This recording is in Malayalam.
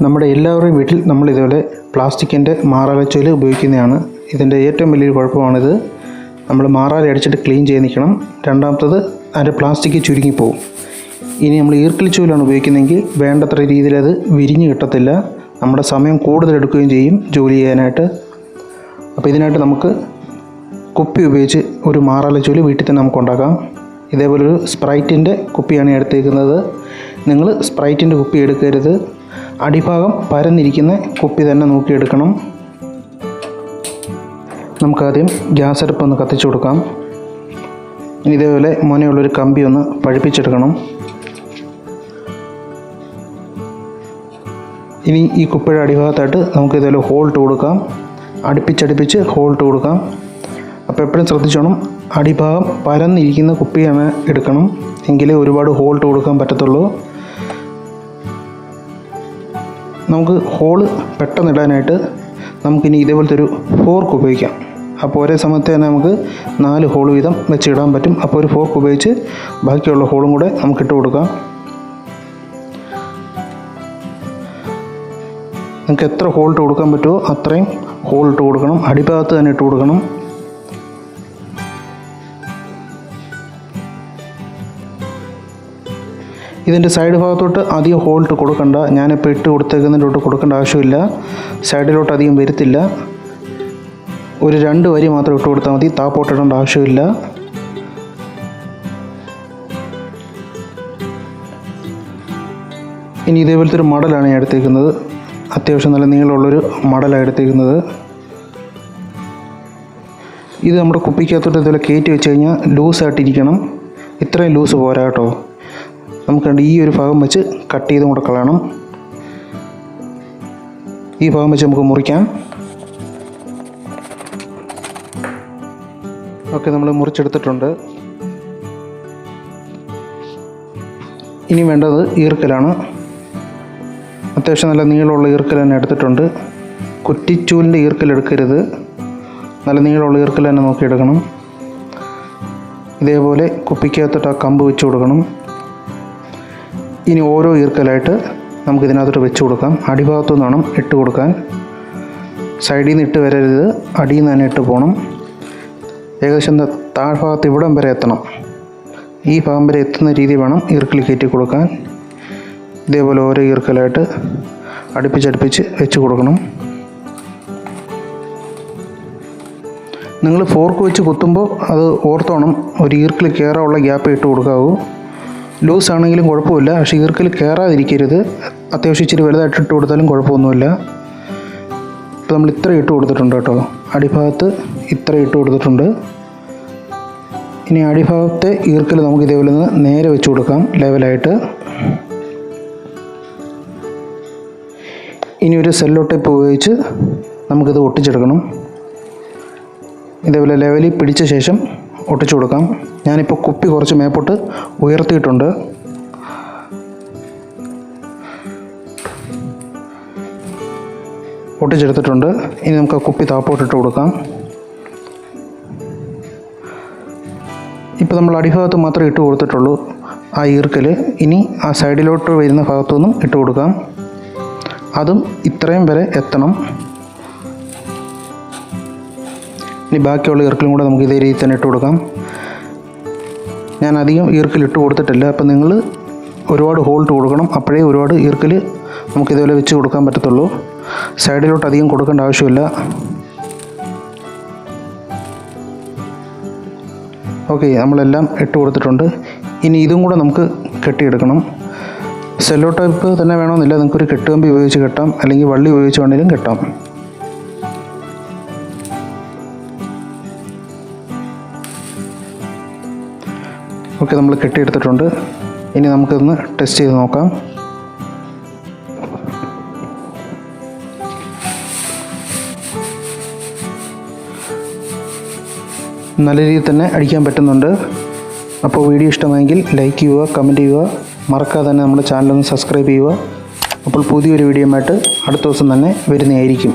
നമ്മുടെ എല്ലാവരുടെയും വീട്ടിൽ നമ്മൾ ഇതുപോലെ പ്ലാസ്റ്റിക്കിൻ്റെ മാറാലച്ചോല് ഉപയോഗിക്കുന്നതാണ്. ഇതിൻ്റെ ഏറ്റവും വലിയൊരു കുഴപ്പമാണിത്. നമ്മൾ മാറാല അടിച്ചിട്ട് ക്ലീൻ ചെയ്ത് നിൽക്കണം. രണ്ടാമത്തത് അതിൻ്റെ പ്ലാസ്റ്റിക് ചുരുങ്ങിപ്പോവും. ഇനി നമ്മൾ ഈർക്കിലിച്ചോലാണ് ഉപയോഗിക്കുന്നതെങ്കിൽ വേണ്ടത്ര രീതിയിൽ അത് വിരിഞ്ഞ് കിട്ടത്തില്ല. നമ്മുടെ സമയം കൂടുതൽ എടുക്കുകയും ചെയ്യും ജോലി ചെയ്യാനായിട്ട്. അപ്പോൾ ഇതിനായിട്ട് നമുക്ക് കുപ്പി ഉപയോഗിച്ച് ഒരു മാറാലച്ചോല് വീട്ടിൽ തന്നെ നമുക്ക് ഉണ്ടാക്കാം. ഇതേപോലൊരു സ്പ്രൈറ്റിൻ്റെ കുപ്പിയാണ് എടുത്തേക്കുന്നത്. നിങ്ങൾ സ്പ്രൈറ്റിൻ്റെ കുപ്പി എടുക്കരുത്. അടിഭാഗം പരന്നിരിക്കുന്ന കുപ്പി തന്നെ നോക്കിയെടുക്കണം. നമുക്കാദ്യം ഗ്യാസ് അടുപ്പ് ഒന്ന് കത്തിച്ചു കൊടുക്കാം. ഇനി ഇതേപോലെ മുനയുള്ളൊരു കമ്പി ഒന്ന് പഴിപ്പിച്ചെടുക്കണം. ഇനി ഈ കുപ്പിയുടെ അടിഭാഗത്തായിട്ട് നമുക്ക് ഇതേപോലെ ഹോൾട്ട് കൊടുക്കാം. അടുപ്പിച്ചടുപ്പിച്ച് ഹോൾട്ട് കൊടുക്കാം. അപ്പോൾ എപ്പോഴും ശ്രദ്ധിച്ചോണം, അടിഭാഗം പരന്നിരിക്കുന്ന കുപ്പിയാണ് എടുക്കണം. എങ്കിലേ ഒരുപാട് ഹോൾട്ട് കൊടുക്കാൻ പറ്റത്തുള്ളൂ. നമുക്ക് ഹോള് പെട്ടെന്ന് ഇടാനായിട്ട് നമുക്കിനി ഇതേപോലത്തെ ഒരു ഫോർക്ക് ഉപയോഗിക്കാം. അപ്പോൾ ഒരേ സമയത്ത് തന്നെ നമുക്ക് 4 ഹോൾ വീതം വെച്ച് ഇടാൻ പറ്റും. അപ്പോൾ ഒരു ഫോർക്ക് ഉപയോഗിച്ച് ബാക്കിയുള്ള ഹോളും കൂടെ നമുക്കിട്ട് കൊടുക്കാം. നിങ്ങൾക്ക് എത്ര ഹോൾട്ട് കൊടുക്കാൻ പറ്റുമോ അത്രയും ഹോൾട്ട് കൊടുക്കണം. അടിഭാഗത്ത് തന്നെ ഇട്ട് കൊടുക്കണം. ഇതിൻ്റെ സൈഡ് ഭാഗത്തോട്ട് അധികം ഹോൾട്ട് കൊടുക്കണ്ട. ഞാനിപ്പോൾ ഇട്ട് കൊടുത്തേക്കുന്നതിലോട്ട് കൊടുക്കേണ്ട ആവശ്യമില്ല. സൈഡിലോട്ട് അധികം വരത്തില്ല. ഒരു 2 വരി മാത്രം ഇട്ട് കൊടുത്താൽ മതി. താപ്പോട്ടിടേണ്ട ആവശ്യമില്ല. ഇനി ഇതേപോലത്തെ ഒരു മടലാണ് ഞാൻ എടുത്തേക്കുന്നത്. അത്യാവശ്യം നല്ല നീളമുള്ളൊരു മടലാണ് എടുത്തേക്കുന്നത്. ഇത് നമ്മുടെ കുപ്പിക്കകത്തോട്ട് ഇതുപോലെ കയറ്റി വെച്ച് കഴിഞ്ഞാൽ ലൂസായിട്ടിരിക്കണം. ഇത്രയും ലൂസ് പോരാ കേട്ടോ. നമുക്ക് ഈ ഒരു ഭാഗം വെച്ച് കട്ട് ചെയ്തും കൂടെ കളയണം. ഈ ഭാഗം വെച്ച് നമുക്ക് മുറിക്കാം. ഓക്കെ, നമ്മൾ മുറിച്ചെടുത്തിട്ടുണ്ട്. ഇനി വേണ്ടത് ഈർക്കലാണ്. അത്യാവശ്യം നല്ല നീളമുള്ള ഈർക്കൽ തന്നെ എടുത്തിട്ടുണ്ട്. കുറ്റിച്ചൂലിൻ്റെ ഈർക്കൽ എടുക്കരുത്. നല്ല നീളമുള്ള ഈർക്കൽ തന്നെ നോക്കിയെടുക്കണം. ഇതേപോലെ കുപ്പിക്കകത്തോട്ട് ആ കമ്പ് വെച്ച് കൊടുക്കണം. ഇനി ഓരോ ഈർക്കലായിട്ട് നമുക്കിതിനകത്തോട്ട് വെച്ച് കൊടുക്കാം. അടിഭാഗത്തു നിന്ന് വേണം ഇട്ട് കൊടുക്കാൻ. സൈഡിൽ നിന്ന് ഇട്ട് വരരുത്, അടിയിൽ നിന്ന് തന്നെ ഇട്ട് പോകണം. ഏകദേശം താഴ്ഭാഗത്ത് ഇവിടം വരെ എത്തണം. ഈ ഭാഗം വരെ എത്തുന്ന രീതി വേണം ഈർക്കിൽ കയറ്റി കൊടുക്കാൻ. ഇതേപോലെ ഓരോ ഈർക്കലായിട്ട് അടുപ്പിച്ചടുപ്പിച്ച് വെച്ച് കൊടുക്കണം. നിങ്ങൾ ഫോർക്ക് വെച്ച് കുത്തുമ്പോൾ അത് ഓർത്തോണം, ഒരു ഈർക്കിൽ കയറാനുള്ള ഗ്യാപ്പ് ഇട്ട് കൊടുക്കാവൂ. ലൂസ് ആണെങ്കിലും കുഴപ്പമില്ല, പക്ഷേ ഈർക്കിൽ കയറാതിരിക്കരുത്. അത്യാവശ്യം ഇച്ചിരി വലുതായിട്ട് ഇട്ട് കൊടുത്താലും കുഴപ്പമൊന്നുമില്ല. ഇപ്പോൾ നമ്മൾ ഇത്ര ഇട്ട് കൊടുത്തിട്ടുണ്ട് കേട്ടോ. അടിഭാഗത്ത് ഇത്ര ഇട്ട് കൊടുത്തിട്ടുണ്ട്. ഇനി അടിഭാഗത്തെ ഈർക്കിൽ നമുക്ക് ഇതേപോലെ ഒന്ന് നേരെ വെച്ച് കൊടുക്കാം, ലെവലായിട്ട്. ഇനി ഒരു സെല്ലോ ടേപ്പ് ഉപയോഗിച്ച് നമുക്കിത് ഒട്ടിച്ചെടുക്കണം. ഇതേപോലെ ലെവലിൽ പിടിച്ച ശേഷം ഒട്ടിച്ചു കൊടുക്കാം. ഞാനിപ്പോൾ കുപ്പി കുറച്ച് മേപ്പോട്ട് ഉയർത്തിയിട്ടുണ്ട്. ഒട്ടിച്ചെടുത്തിട്ടുണ്ട്. ഇനി നമുക്ക് ആ കുപ്പി താപ്പോട്ടിട്ട് കൊടുക്കാം. ഇപ്പോൾ നമ്മൾ അടിഭാഗത്ത് മാത്രമേ ഇട്ട് കൊടുത്തിട്ടുള്ളൂ ആ ഈർക്കൽ. ഇനി ആ സൈഡിലോട്ട് വരുന്ന ഭാഗത്തുനിന്നും ഇട്ട് കൊടുക്കാം. അതും ഇത്രയും വരെ എത്തണം. ഇനി ബാക്കിയുള്ള ഈർക്കലും കൂടെ നമുക്ക് ഇതേ രീതിയിൽ തന്നെ ഇട്ട് കൊടുക്കാം. ഞാൻ അധികം ഈർക്കൽ ഇട്ട് കൊടുത്തിട്ടില്ല. അപ്പം നിങ്ങൾ ഒരുപാട് ഹോൾട്ട് കൊടുക്കണം. അപ്പോഴേ ഒരുപാട് ഈർക്കൽ നമുക്കിതേപോലെ വെച്ച് കൊടുക്കാൻ പറ്റത്തുള്ളൂ. സൈഡിലോട്ട് അധികം കൊടുക്കേണ്ട ആവശ്യമില്ല. ഓക്കെ, നമ്മളെല്ലാം ഇട്ട് കൊടുത്തിട്ടുണ്ട്. ഇനി ഇതും കൂടെ നമുക്ക് കെട്ടിയെടുക്കണം. സെല്ലോ ടൈപ്പ് തന്നെ വേണമെന്നില്ല, നിങ്ങൾക്കൊരു കെട്ടുകമ്പി ഉപയോഗിച്ച് കെട്ടാം, അല്ലെങ്കിൽ വള്ളി ഉപയോഗിച്ച് വേണമെങ്കിലും കെട്ടാം. ഓക്കെ, നമ്മൾ കെട്ടിയെടുത്തിട്ടുണ്ട്. ഇനി നമുക്കിതൊന്ന് ടെസ്റ്റ് ചെയ്ത് നോക്കാം. നല്ല രീതിയിൽ തന്നെ അടിക്കാൻ പറ്റുന്നുണ്ട്. അപ്പോൾ വീഡിയോ ഇഷ്ടമായെങ്കിൽ ലൈക്ക് ചെയ്യുക, കമൻറ്റ് ചെയ്യുക. മറക്കാതെ തന്നെ നമ്മുടെ ചാനലൊന്ന് സബ്സ്ക്രൈബ് ചെയ്യുക. അപ്പോൾ പുതിയൊരു വീഡിയോ ആയിട്ട് അടുത്ത ദിവസം തന്നെ വരുന്നതായിരിക്കും.